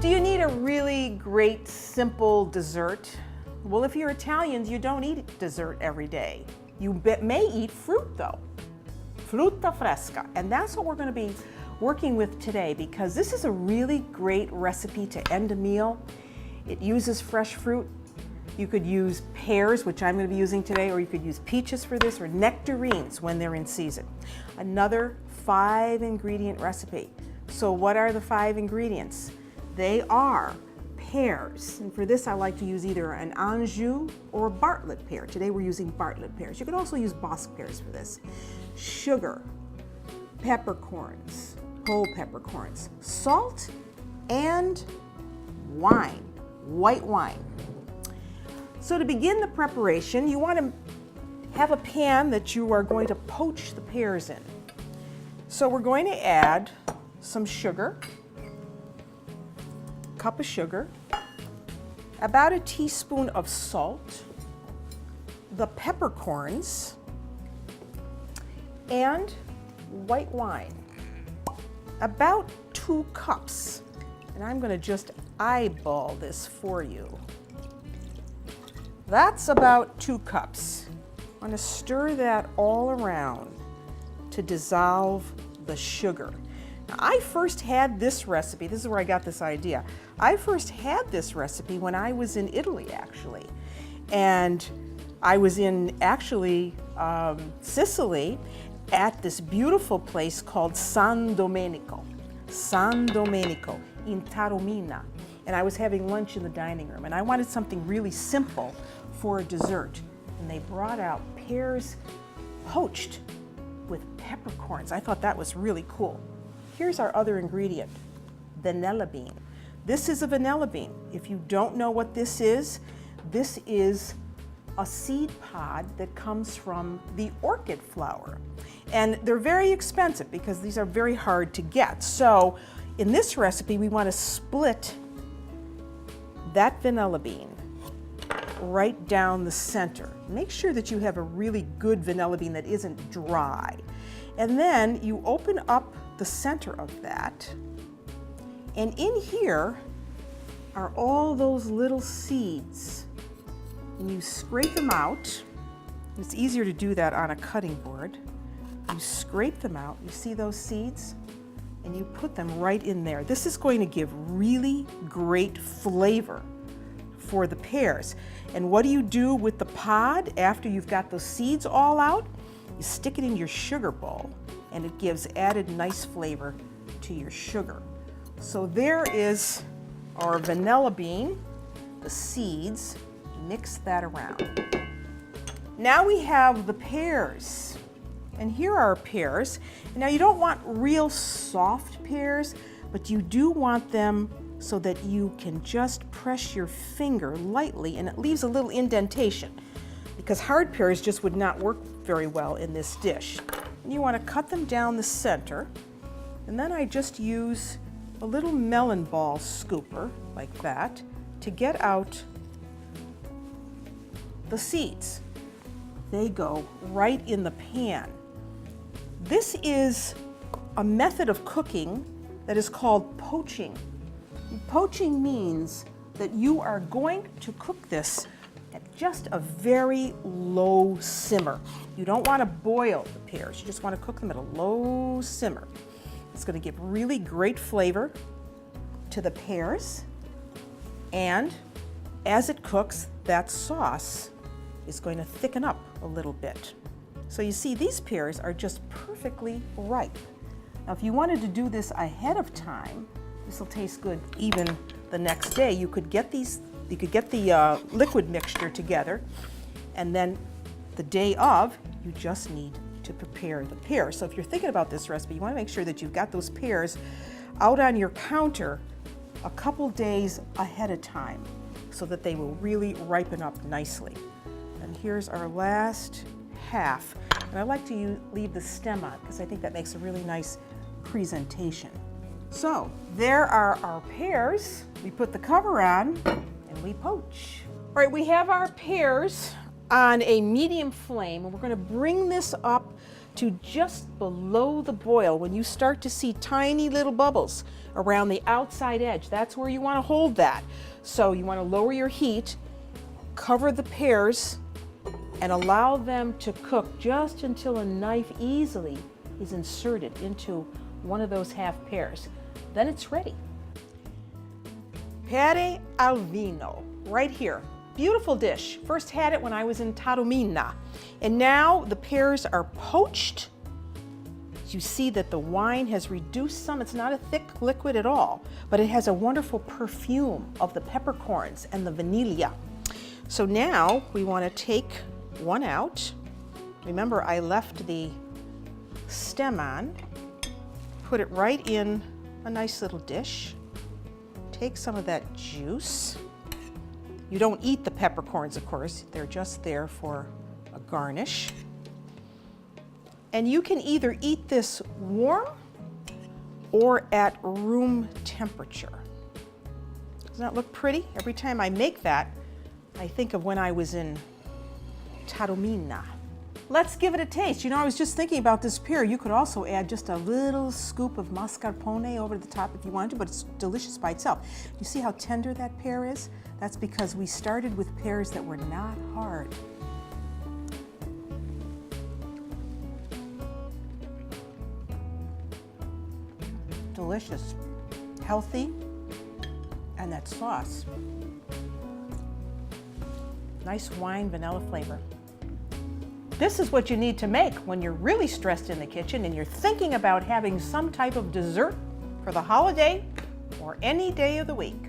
Do you need a really great, simple dessert? Well, if you're Italians, you don't eat dessert every day. You may eat fruit though, frutta fresca. And that's what we're going to be working with today, because this is a really great recipe to end a meal. It uses fresh fruit. You could use pears, which I'm going to be using today, or you could use peaches for this, or nectarines when they're in season. Another 5-ingredient recipe. So what are the 5 ingredients? They are pears, and for this I like to use either an Anjou or Bartlett pear. Today we're using Bartlett pears. You could also use Bosc pears for this. Sugar, peppercorns, whole peppercorns, salt, and wine, white wine. So to begin the preparation, you want to have a pan that you are going to poach the pears in. So we're going to add some sugar, cup of sugar, about a teaspoon of salt, the peppercorns, and white wine, about 2 cups. And I'm going to just eyeball this for you. That's about 2 cups. I'm going to stir that all around to dissolve the sugar. Now, I first had this recipe, this is where I got this idea. I first had this recipe when I was in Italy, actually. And I was in, actually, Sicily at this beautiful place called San Domenico in Taormina. And I was having lunch in the dining room, and I wanted something really simple for a dessert. And they brought out pears poached with peppercorns. I thought that was really cool. Here's our other ingredient, vanilla bean. This is a vanilla bean. If you don't know what this is a seed pod that comes from the orchid flower. And they're very expensive because these are very hard to get. So in this recipe, we want to split that vanilla bean right down the center. Make sure that you have a really good vanilla bean that isn't dry. And then you open up the center of that, and in here are all those little seeds. And you scrape them out. It's easier to do that on a cutting board. You scrape them out, you see those seeds? And you put them right in there. This is going to give really great flavor for the pears. And what do you do with the pod after you've got those seeds all out? You stick it in your sugar bowl, and it gives added nice flavor to your sugar. So there is our vanilla bean, the seeds, mix that around. Now we have the pears, and here are our pears. Now you don't want real soft pears, but you do want them so that you can just press your finger lightly and it leaves a little indentation, because hard pears just would not work very well in this dish. And you want to cut them down the center, and then I just use a little melon ball scooper like that to get out the seeds. They go right in the pan. This is a method of cooking that is called poaching. Poaching means that you are going to cook this at just a very low simmer. You don't want to boil the pears, you just want to cook them at a low simmer. It's going to give really great flavor to the pears, and as it cooks, that sauce is going to thicken up a little bit. So you see, these pears are just perfectly ripe. Now, if you wanted to do this ahead of time, this will taste good even the next day. You could get the liquid mixture together, and then the day of, you just need to prepare the pears. So if you're thinking about this recipe, you want to make sure that you've got those pears out on your counter a couple days ahead of time so that they will really ripen up nicely. And here's our last half. And I like to leave the stem on because I think that makes a really nice presentation. So there are our pears. We put the cover on and we poach. All right, we have our pears on a medium flame, and we're going to bring this up to just below the boil. When you start to see tiny little bubbles around the outside edge, that's where you want to hold that. So you want to lower your heat, cover the pears, and allow them to cook just until a knife easily is inserted into one of those half pears. Then it's ready. Pear al vino, right here. Beautiful dish. First had it when I was in Taormina. And now the pears are poached. You see that the wine has reduced some. It's not a thick liquid at all, but it has a wonderful perfume of the peppercorns and the vanilla. So now we want to take one out. Remember, I left the stem on. Put it right in a nice little dish. Take some of that juice. You don't eat the peppercorns, of course. They're just there for a garnish. And you can either eat this warm or at room temperature. Doesn't that look pretty? Every time I make that, I think of when I was in Taormina. Let's give it a taste. You know, I was just thinking about this pear. You could also add just a little scoop of mascarpone over the top if you wanted to, but it's delicious by itself. You see how tender that pear is? That's because we started with pears that were not hard. Delicious, healthy, and that sauce. Nice wine vanilla flavor. This is what you need to make when you're really stressed in the kitchen and you're thinking about having some type of dessert for the holiday or any day of the week.